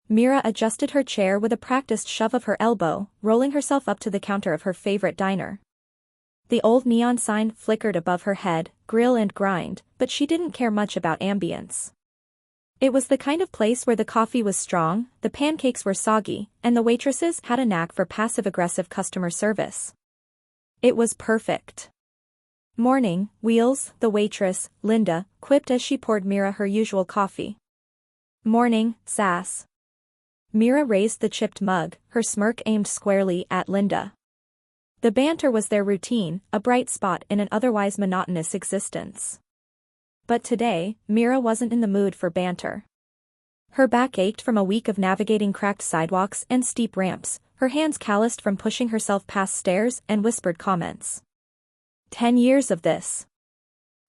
Mira adjusted her chair with a practiced shove of her elbow, rolling herself up to the counter of her favorite diner. The old neon sign flickered above her head, grill and grind, but she didn't care much about ambience. It was the kind of place where the coffee was strong, the pancakes were soggy, and the waitresses had a knack for passive-aggressive customer service. It was perfect. "Morning, Wheels," the waitress, Linda, quipped as she poured Mira her usual coffee. "Morning, Sass." Mira raised the chipped mug, her smirk aimed squarely at Linda. The banter was their routine, a bright spot in an otherwise monotonous existence. But today, Mira wasn't in the mood for banter. Her back ached from a week of navigating cracked sidewalks and steep ramps, her hands calloused from pushing herself past stairs and whispered comments. 10 years of this.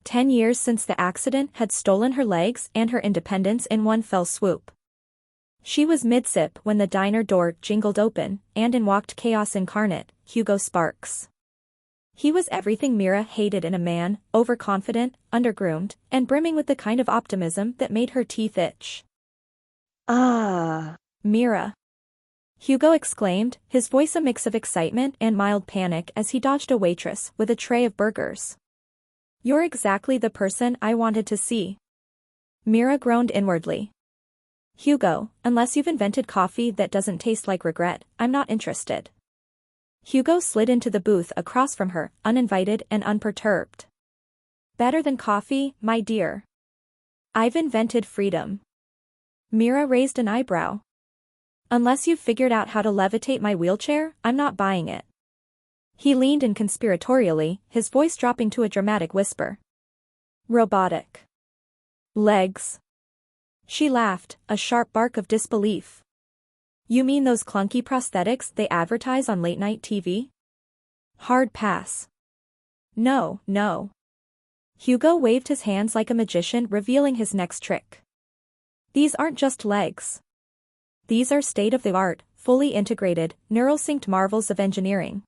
10 years since the accident had stolen her legs and her independence in one fell swoop. She was mid-sip when the diner door jingled open, and in walked chaos incarnate, Hugo Sparks. He was everything Mira hated in a man, overconfident, undergroomed, and brimming with the kind of optimism that made her teeth itch. "Ah, Mira!" Hugo exclaimed, his voice a mix of excitement and mild panic as he dodged a waitress with a tray of burgers. "You're exactly the person I wanted to see." Mira groaned inwardly. "Hugo, unless you've invented coffee that doesn't taste like regret, I'm not interested." Hugo slid into the booth across from her, uninvited and unperturbed. "Better than coffee, my dear. I've invented freedom." Mira raised an eyebrow. "Unless you've figured out how to levitate my wheelchair, I'm not buying it." He leaned in conspiratorially, his voice dropping to a dramatic whisper. "Robotic. Legs." She laughed, a sharp bark of disbelief. "You mean those clunky prosthetics they advertise on late-night TV?" Hard pass. "No, no." Hugo waved his hands like a magician revealing his next trick. "These aren't just legs. These are state-of-the-art, fully integrated, neural-synced marvels of engineering.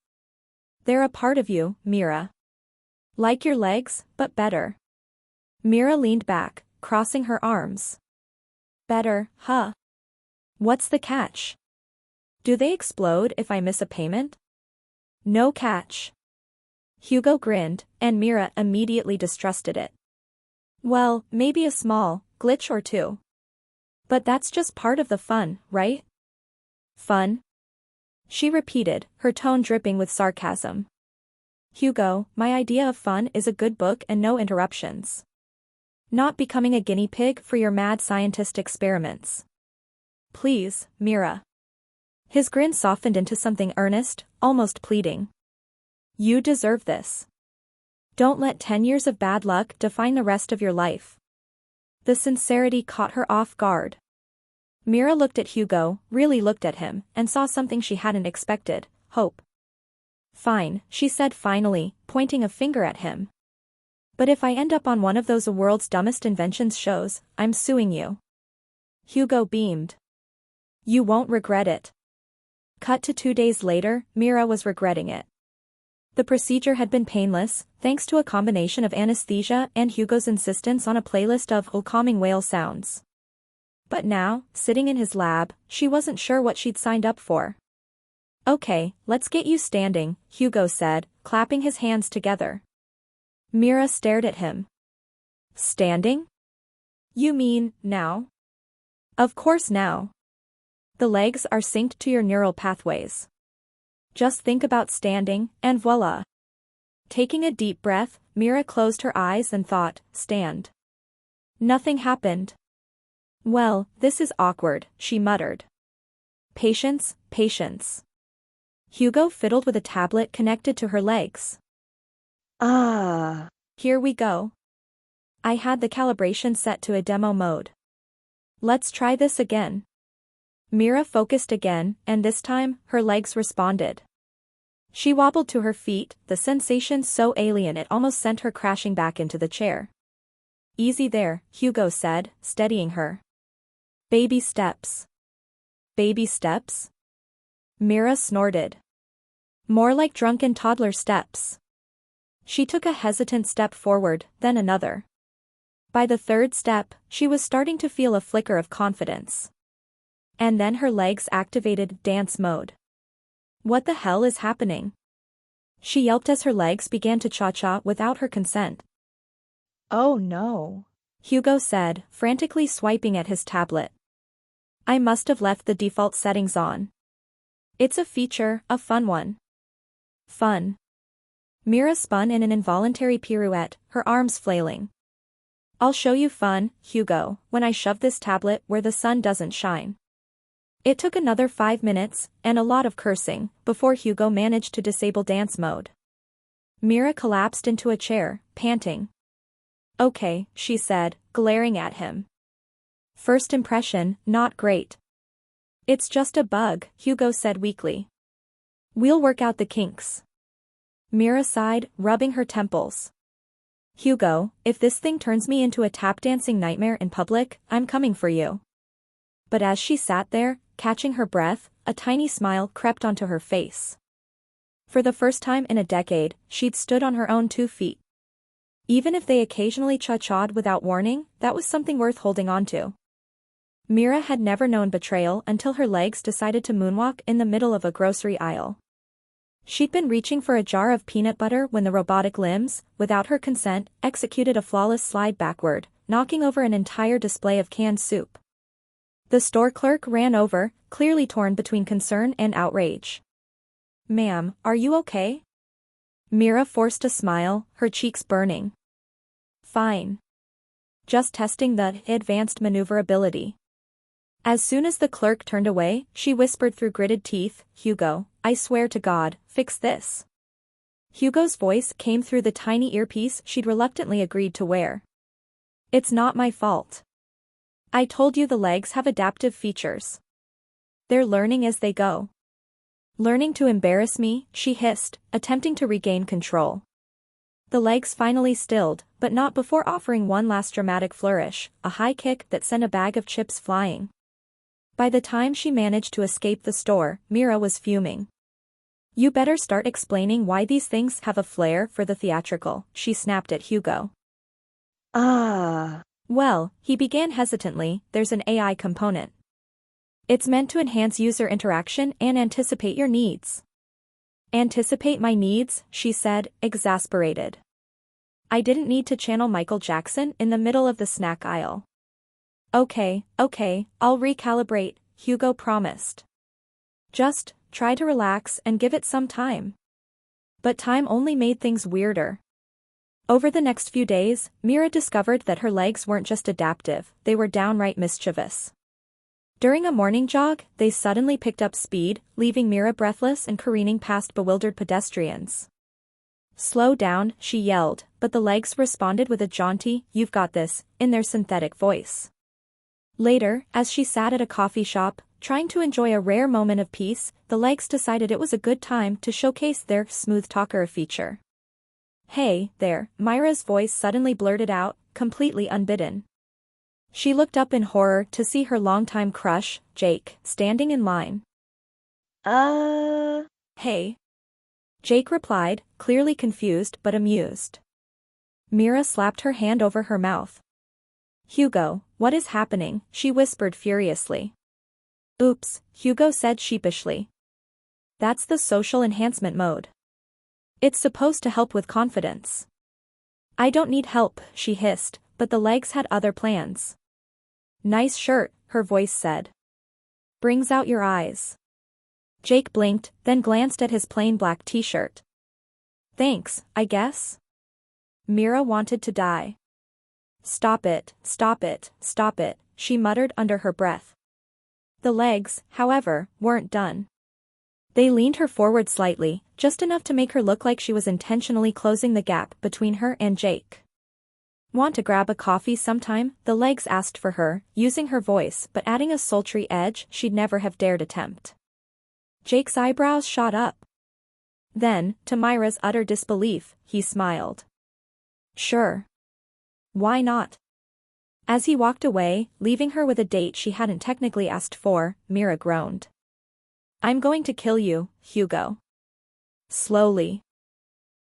They're a part of you, Mira. Like your legs, but better." Mira leaned back, crossing her arms. "Better, huh? What's the catch? Do they explode if I miss a payment?" "No catch." Hugo grinned, and Mira immediately distrusted it. "Well, maybe a small glitch or two. But that's just part of the fun, right?" "Fun?" she repeated, her tone dripping with sarcasm. "Hugo, my idea of fun is a good book and no interruptions. Not becoming a guinea pig for your mad scientist experiments. Please, Mira." His grin softened into something earnest, almost pleading. "You deserve this. Don't let 10 years of bad luck define the rest of your life." The sincerity caught her off guard. Mira looked at Hugo, really looked at him, and saw something she hadn't expected, hope. "Fine," she said finally, pointing a finger at him. "But if I end up on one of those world's dumbest inventions shows, I'm suing you." Hugo beamed. "You won't regret it." Cut to 2 days later, Mira was regretting it. The procedure had been painless, thanks to a combination of anesthesia and Hugo's insistence on a playlist of calming whale sounds. But now, sitting in his lab, she wasn't sure what she'd signed up for. "Okay, let's get you standing," Hugo said, clapping his hands together. Mira stared at him. "Standing? You mean, now?" "Of course now. The legs are synced to your neural pathways. Just think about standing, and voila." Taking a deep breath, Mira closed her eyes and thought, stand. Nothing happened. "Well, this is awkward," she muttered. "Patience, patience." Hugo fiddled with a tablet connected to her legs. "Ah, here we go." "I had the calibration set to a demo mode. Let's try this again." Mira focused again, and this time, her legs responded. She wobbled to her feet, the sensation so alien it almost sent her crashing back into the chair. "Easy there," Hugo said, steadying her. "Baby steps." "Baby steps?" Mira snorted. "More like drunken toddler steps." She took a hesitant step forward, then another. By the third step, she was starting to feel a flicker of confidence. And then her legs activated dance mode. What the hell is happening? She yelped as her legs began to cha-cha without her consent. Oh no. Hugo said, frantically swiping at his tablet. I must have left the default settings on. It's a feature, a fun one. Fun. Mira spun in an involuntary pirouette, her arms flailing. I'll show you fun, Hugo, when I shove this tablet where the sun doesn't shine. It took another 5 minutes, and a lot of cursing, before Hugo managed to disable dance mode. Mira collapsed into a chair, panting. Okay, she said, glaring at him. First impression, not great. It's just a bug, Hugo said weakly. We'll work out the kinks. Mira sighed, rubbing her temples. Hugo, if this thing turns me into a tap-dancing nightmare in public, I'm coming for you. But as she sat there, catching her breath, a tiny smile crept onto her face. For the first time in a decade, she'd stood on her own 2 feet. Even if they occasionally cha-cha'd without warning, that was something worth holding on to. Mira had never known betrayal until her legs decided to moonwalk in the middle of a grocery aisle. She'd been reaching for a jar of peanut butter when the robotic limbs, without her consent, executed a flawless slide backward, knocking over an entire display of canned soup. The store clerk ran over, clearly torn between concern and outrage. Ma'am, are you okay? Mira forced a smile, her cheeks burning. Fine. Just testing the advanced maneuverability. As soon as the clerk turned away, she whispered through gritted teeth, Hugo, I swear to God, fix this. Hugo's voice came through the tiny earpiece she'd reluctantly agreed to wear. It's not my fault. I told you the legs have adaptive features. They're learning as they go. Learning to embarrass me, she hissed, attempting to regain control. The legs finally stilled, but not before offering one last dramatic flourish, a high kick that sent a bag of chips flying. By the time she managed to escape the store, Mira was fuming. You better start explaining why these things have a flair for the theatrical, she snapped at Hugo. Well, he began hesitantly, there's an AI component. It's meant to enhance user interaction and anticipate your needs. Anticipate my needs, she said, exasperated. I didn't need to channel Michael Jackson in the middle of the snack aisle. Okay, I'll recalibrate, Hugo promised. Just, try to relax and give it some time. But time only made things weirder. Over the next few days, Mira discovered that her legs weren't just adaptive, they were downright mischievous. During a morning jog, they suddenly picked up speed, leaving Mira breathless and careening past bewildered pedestrians. Slow down, she yelled, but the legs responded with a jaunty, you've got this, in their synthetic voice. Later, as she sat at a coffee shop, trying to enjoy a rare moment of peace, the legs decided it was a good time to showcase their smooth talker feature. Hey, there, Myra's voice suddenly blurted out, completely unbidden. She looked up in horror to see her longtime crush, Jake, standing in line. Hey. Jake replied, clearly confused but amused. Mira slapped her hand over her mouth. Hugo, what is happening? She whispered furiously. Oops, Hugo said sheepishly. That's the social enhancement mode. It's supposed to help with confidence. I don't need help, she hissed, but the legs had other plans. Nice shirt, her voice said. Brings out your eyes. Jake blinked, then glanced at his plain black t-shirt. Thanks, I guess? Mira wanted to die. Stop it, she muttered under her breath. The legs, however, weren't done. They leaned her forward slightly, just enough to make her look like she was intentionally closing the gap between her and Jake. Want to grab a coffee sometime? The legs asked for her, using her voice but adding a sultry edge she'd never have dared attempt. Jake's eyebrows shot up. Then, to Myra's utter disbelief, he smiled. Sure. Why not? As he walked away, leaving her with a date she hadn't technically asked for, Mira groaned. I'm going to kill you, Hugo. Slowly.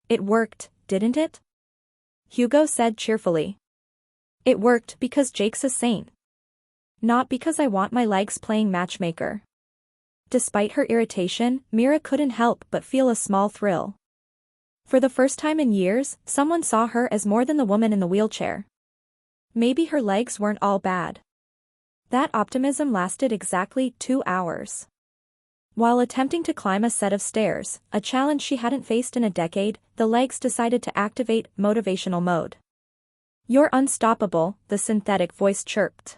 It worked, didn't it? Hugo said cheerfully. It worked because Jake's a saint. Not because I want my legs playing matchmaker. Despite her irritation, Mira couldn't help but feel a small thrill. For the first time in years, someone saw her as more than the woman in the wheelchair. Maybe her legs weren't all bad. That optimism lasted exactly 2 hours. While attempting to climb a set of stairs, a challenge she hadn't faced in a decade, the legs decided to activate motivational mode. "You're unstoppable," the synthetic voice chirped.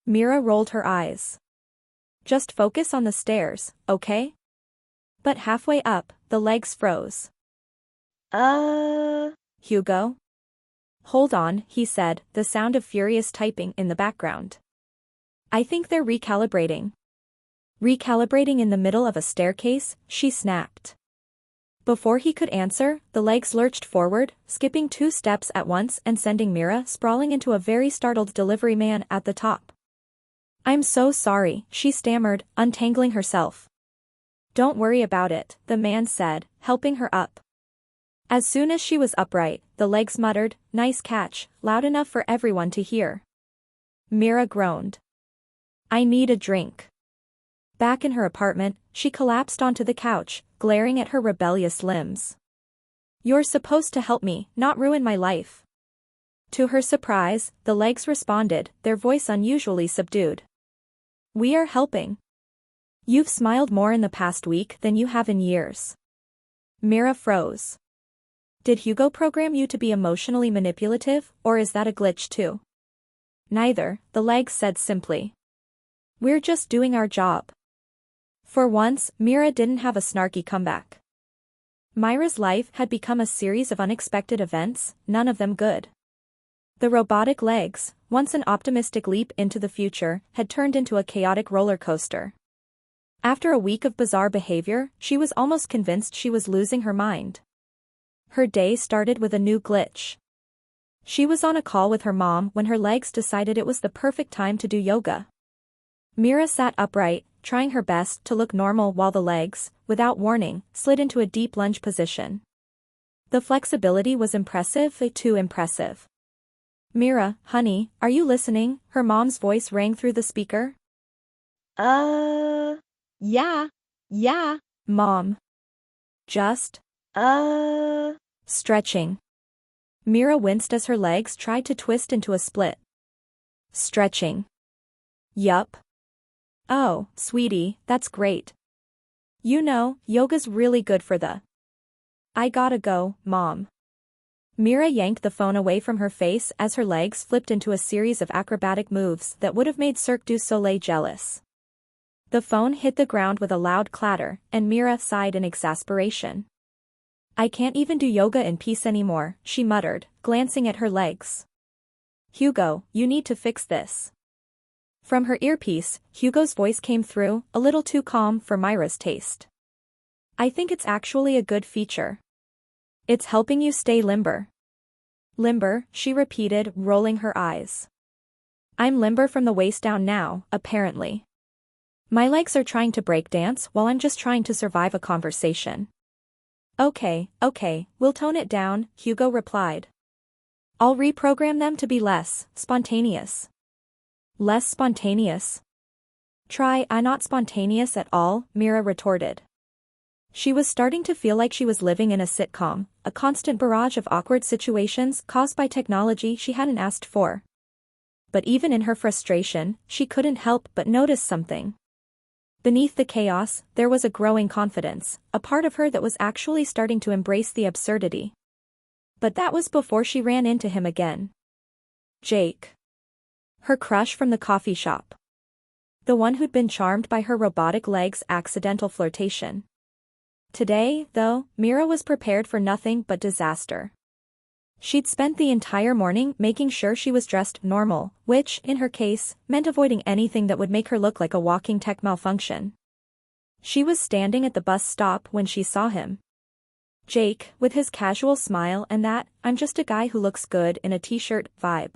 Mira rolled her eyes. "Just focus on the stairs, okay?" But halfway up, the legs froze. Hugo?" "Hold on," he said, the sound of furious typing in the background. "I think they're recalibrating." "Recalibrating in the middle of a staircase?" she snapped. Before he could answer, the legs lurched forward, skipping 2 steps at once and sending Mira sprawling into a very startled delivery man at the top. "I'm so sorry," she stammered, untangling herself. "Don't worry about it," the man said, helping her up. As soon as she was upright, the legs muttered, "Nice catch," loud enough for everyone to hear. Mira groaned. "I need a drink." Back in her apartment, she collapsed onto the couch, glaring at her rebellious limbs. "You're supposed to help me, not ruin my life." To her surprise, the legs responded, their voice unusually subdued. "We are helping. You've smiled more in the past week than you have in years." Mira froze. Did Hugo program you to be emotionally manipulative, or is that a glitch too? Neither, the legs said simply. "We're just doing our job." For once, Mira didn't have a snarky comeback. Myra's life had become a series of unexpected events, none of them good. The robotic legs, once an optimistic leap into the future, had turned into a chaotic roller coaster. After a week of bizarre behavior, she was almost convinced she was losing her mind. Her day started with a new glitch. She was on a call with her mom when her legs decided it was the perfect time to do yoga. Mira sat upright, trying her best to look normal while the legs, without warning, slid into a deep lunge position. The flexibility was impressive, too impressive. "Mira, honey, are you listening?" her mom's voice rang through the speaker. Yeah, "Mom. Just stretching." Mira winced as her legs tried to twist into a split. "Stretching. Yup. Oh, sweetie, that's great. You know, yoga's really good for the." "I gotta go, Mom." Mira yanked the phone away from her face as her legs flipped into a series of acrobatic moves that would have made Cirque du Soleil jealous. The phone hit the ground with a loud clatter, and Mira sighed in exasperation. "I can't even do yoga in peace anymore," she muttered, glancing at her legs. "Hugo, you need to fix this." From her earpiece, Hugo's voice came through, a little too calm for Myra's taste. "I think it's actually a good feature. It's helping you stay limber." "Limber," she repeated, rolling her eyes. "I'm limber from the waist down now, apparently. My legs are trying to break dance while I'm just trying to survive a conversation." Okay, we'll tone it down," Hugo replied. "I'll reprogram them to be less spontaneous." "Less spontaneous?" "Try I'm not spontaneous at all," Mira retorted. She was starting to feel like she was living in a sitcom, a constant barrage of awkward situations caused by technology she hadn't asked for. But even in her frustration, she couldn't help but notice something. Beneath the chaos, there was a growing confidence, a part of her that was actually starting to embrace the absurdity. But that was before she ran into him again. Jake. Her crush from the coffee shop. The one who'd been charmed by her robotic legs' accidental flirtation. Today, though, Mira was prepared for nothing but disaster. She'd spent the entire morning making sure she was dressed normal, which, in her case, meant avoiding anything that would make her look like a walking tech malfunction. She was standing at the bus stop when she saw him. Jake, with his casual smile and that, "I'm just a guy who looks good in a t-shirt" vibe.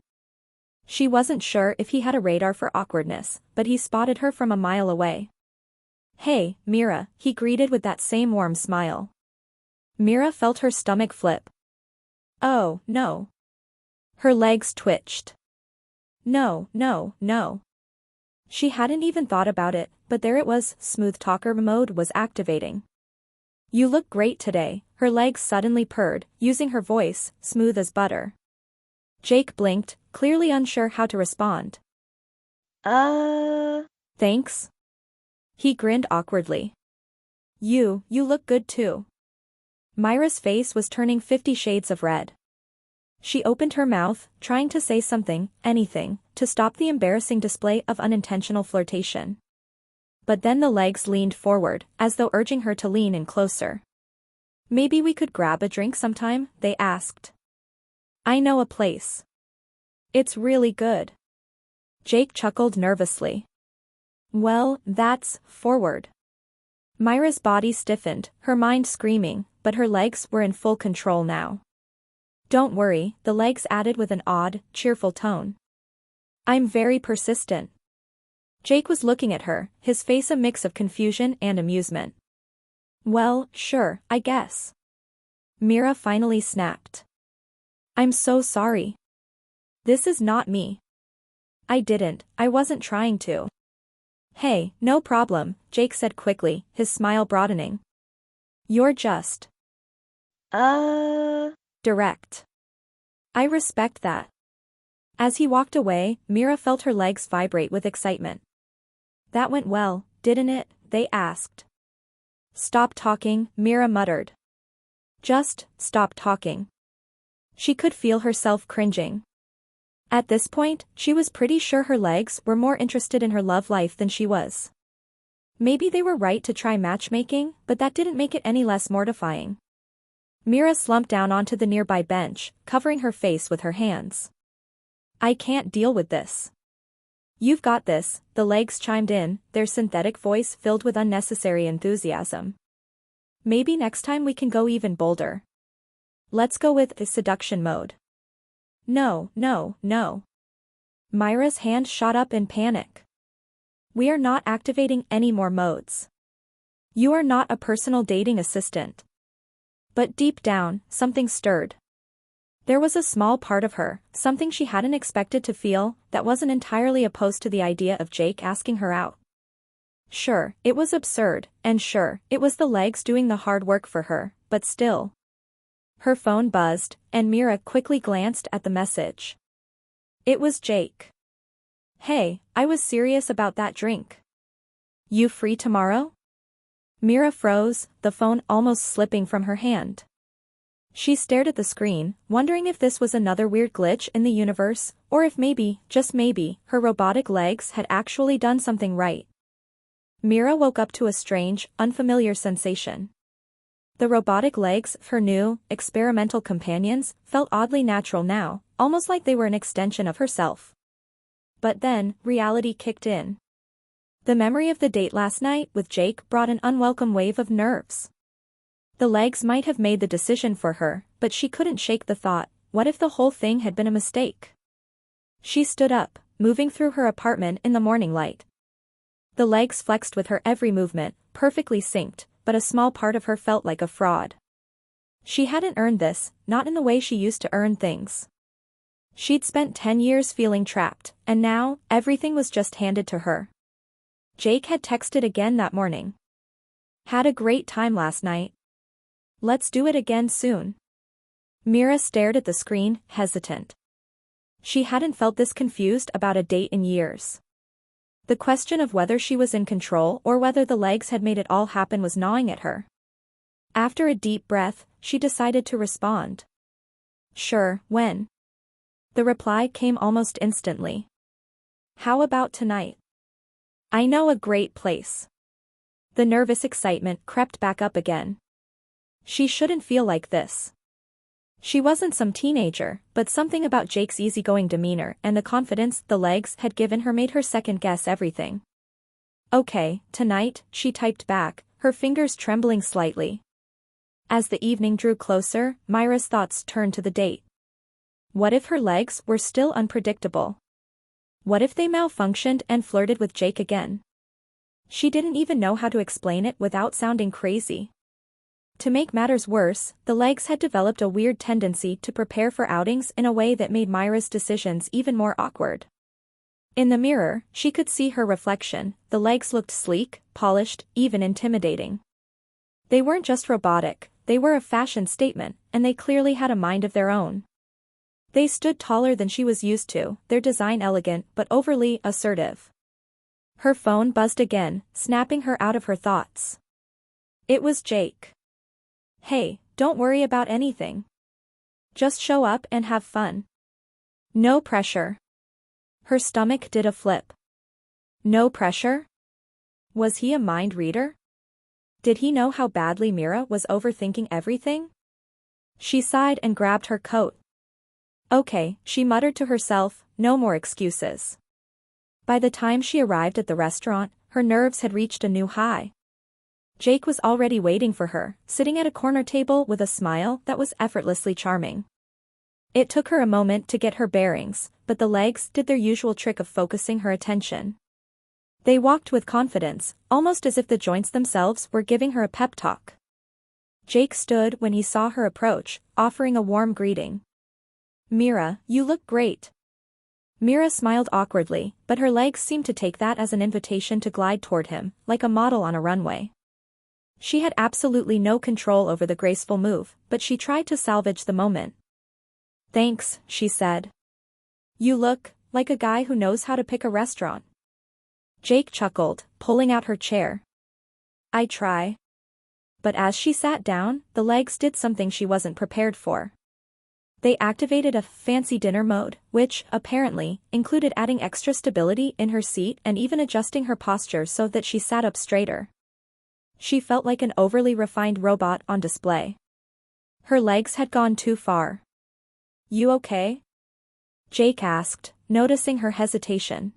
She wasn't sure if he had a radar for awkwardness, but he spotted her from a mile away. "Hey, Mira," he greeted with that same warm smile. Mira felt her stomach flip. "Oh, no." Her legs twitched. No. She hadn't even thought about it, but there it was, smooth talker mode was activating. You look great today, her legs suddenly purred, using her voice, smooth as butter. Jake blinked, clearly unsure how to respond. Thanks? He grinned awkwardly. You look good too. Myra's face was turning 50 shades of red. She opened her mouth, trying to say something, anything, to stop the embarrassing display of unintentional flirtation. But then the legs leaned forward, as though urging her to lean in closer. Maybe we could grab a drink sometime, they asked. I know a place. It's really good. Jake chuckled nervously. Well, that's forward. Myra's body stiffened, her mind screaming, but her legs were in full control now. Don't worry, the legs added with an odd, cheerful tone. I'm very persistent. Jake was looking at her, his face a mix of confusion and amusement. Well, sure, I guess. Myra finally snapped. I'm so sorry. This is not me. I wasn't trying to. Hey, no problem, Jake said quickly, his smile broadening. You're just direct. I respect that. As he walked away, Myra felt her legs vibrate with excitement. That went well, didn't it? They asked. Stop talking, Myra muttered. Just, stop talking. She could feel herself cringing. At this point, she was pretty sure her legs were more interested in her love life than she was. Maybe they were right to try matchmaking, but that didn't make it any less mortifying. Myra slumped down onto the nearby bench, covering her face with her hands. I can't deal with this. You've got this, the legs chimed in, their synthetic voice filled with unnecessary enthusiasm. Maybe next time we can go even bolder. Let's go with the seduction mode. No. Myra's hand shot up in panic. We are not activating any more modes. You are not a personal dating assistant. But deep down, something stirred. There was a small part of her, something she hadn't expected to feel, that wasn't entirely opposed to the idea of Jake asking her out. Sure, it was absurd, and sure, it was the legs doing the hard work for her, but still. Her phone buzzed, and Myra quickly glanced at the message. It was Jake. Hey, I was serious about that drink. You free tomorrow? Myra froze, the phone almost slipping from her hand. She stared at the screen, wondering if this was another weird glitch in the universe, or if maybe, just maybe, her robotic legs had actually done something right. Myra woke up to a strange, unfamiliar sensation. The robotic legs of her new, experimental companions felt oddly natural now, almost like they were an extension of herself. But then, reality kicked in. The memory of the date last night with Jake brought an unwelcome wave of nerves. The legs might have made the decision for her, but she couldn't shake the thought, what if the whole thing had been a mistake? She stood up, moving through her apartment in the morning light. The legs flexed with her every movement, perfectly synced, but a small part of her felt like a fraud. She hadn't earned this, not in the way she used to earn things. She'd spent 10 years feeling trapped, and now, everything was just handed to her. Jake had texted again that morning. Had a great time last night. Let's do it again soon. Myra stared at the screen, hesitant. She hadn't felt this confused about a date in years. The question of whether she was in control or whether the legs had made it all happen was gnawing at her. After a deep breath, she decided to respond. Sure, when? The reply came almost instantly. How about tonight? I know a great place. The nervous excitement crept back up again. She shouldn't feel like this. She wasn't some teenager, but something about Jake's easygoing demeanor and the confidence the legs had given her made her second-guess everything. Okay, tonight, she typed back, her fingers trembling slightly. As the evening drew closer, Myra's thoughts turned to the date. What if her legs were still unpredictable? What if they malfunctioned and flirted with Jake again? She didn't even know how to explain it without sounding crazy. To make matters worse, the legs had developed a weird tendency to prepare for outings in a way that made Myra's decisions even more awkward. In the mirror, she could see her reflection. The legs looked sleek, polished, even intimidating. They weren't just robotic, they were a fashion statement, and they clearly had a mind of their own. They stood taller than she was used to, their design elegant but overly assertive. Her phone buzzed again, snapping her out of her thoughts. It was Jake. Hey, don't worry about anything. Just show up and have fun. No pressure. Her stomach did a flip. No pressure? Was he a mind reader? Did he know how badly Mira was overthinking everything? She sighed and grabbed her coat. Okay, she muttered to herself, no more excuses. By the time she arrived at the restaurant, her nerves had reached a new high. Jake was already waiting for her, sitting at a corner table with a smile that was effortlessly charming. It took her a moment to get her bearings, but the legs did their usual trick of focusing her attention. They walked with confidence, almost as if the joints themselves were giving her a pep talk. Jake stood when he saw her approach, offering a warm greeting. Mira, you look great. Mira smiled awkwardly, but her legs seemed to take that as an invitation to glide toward him, like a model on a runway. She had absolutely no control over the graceful move, but she tried to salvage the moment. Thanks, she said. You look like a guy who knows how to pick a restaurant. Jake chuckled, pulling out her chair. I try. But as she sat down, the legs did something she wasn't prepared for. They activated a fancy dinner mode, which, apparently, included adding extra stability in her seat and even adjusting her posture so that she sat up straighter. She felt like an overly refined robot on display. Her legs had gone too far. You okay? Jake asked, noticing her hesitation.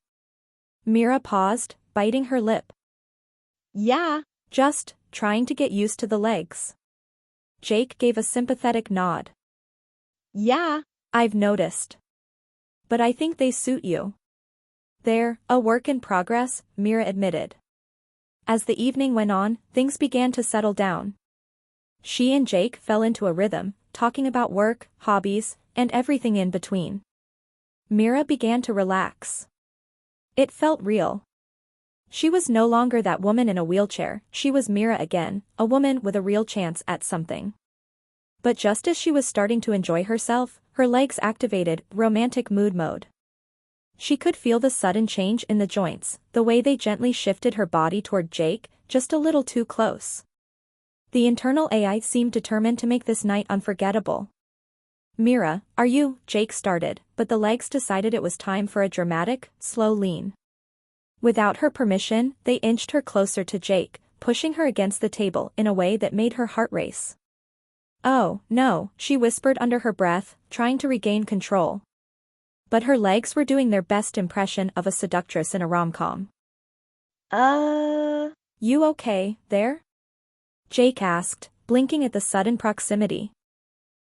Mira paused, biting her lip. Yeah. Just trying to get used to the legs. Jake gave a sympathetic nod. Yeah. I've noticed. But I think they suit you. They're a work in progress, Mira admitted. As the evening went on, things began to settle down. She and Jake fell into a rhythm, talking about work, hobbies, and everything in between. Mira began to relax. It felt real. She was no longer that woman in a wheelchair, she was Mira again, a woman with a real chance at something. But just as she was starting to enjoy herself, her legs activated romantic mood mode. She could feel the sudden change in the joints, the way they gently shifted her body toward Jake, just a little too close. The internal AI seemed determined to make this night unforgettable. Mira, are you? Jake started, but the legs decided it was time for a dramatic, slow lean. Without her permission, they inched her closer to Jake, pushing her against the table in a way that made her heart race. Oh, no, she whispered under her breath, trying to regain control. But her legs were doing their best impression of a seductress in a rom-com. You okay, there? Jake asked, blinking at the sudden proximity.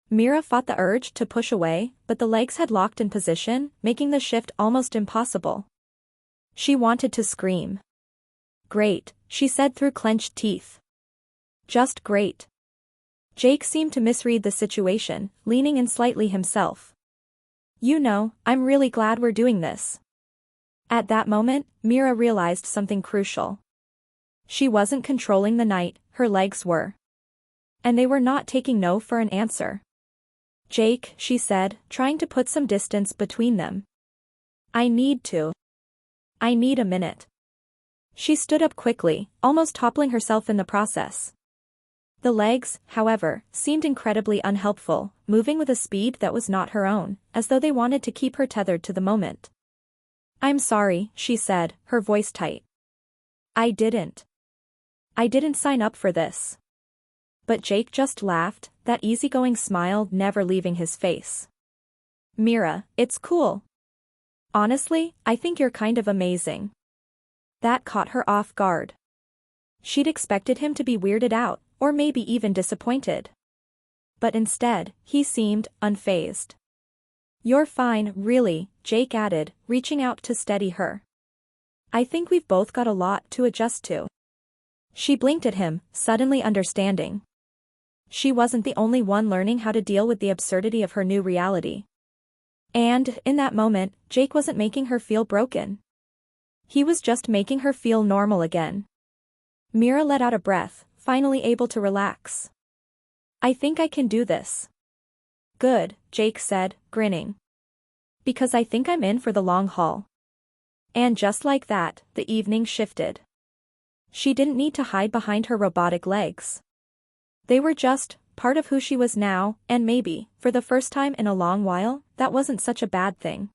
Mira fought the urge to push away, but the legs had locked in position, making the shift almost impossible. She wanted to scream. Great, she said through clenched teeth. Just great. Jake seemed to misread the situation, leaning in slightly himself. You know, I'm really glad we're doing this. At that moment, Mira realized something crucial. She wasn't controlling the night, her legs were. And they were not taking no for an answer. Jake, she said, trying to put some distance between them. I need a minute. She stood up quickly, almost toppling herself in the process. The legs, however, seemed incredibly unhelpful, moving with a speed that was not her own, as though they wanted to keep her tethered to the moment. I'm sorry, she said, her voice tight. I didn't sign up for this. But Jake just laughed, that easygoing smile never leaving his face. Mira, it's cool. Honestly, I think you're kind of amazing. That caught her off guard. She'd expected him to be weirded out, or maybe even disappointed. But instead, he seemed unfazed. You're fine, really, Jake added, reaching out to steady her. I think we've both got a lot to adjust to. She blinked at him, suddenly understanding. She wasn't the only one learning how to deal with the absurdity of her new reality. And, in that moment, Jake wasn't making her feel broken. He was just making her feel normal again. Mira let out a breath, finally able to relax. I think I can do this. Good, Jake said, grinning. Because I think I'm in for the long haul. And just like that, the evening shifted. She didn't need to hide behind her robotic legs. They were just part of who she was now, and maybe, for the first time in a long while, that wasn't such a bad thing.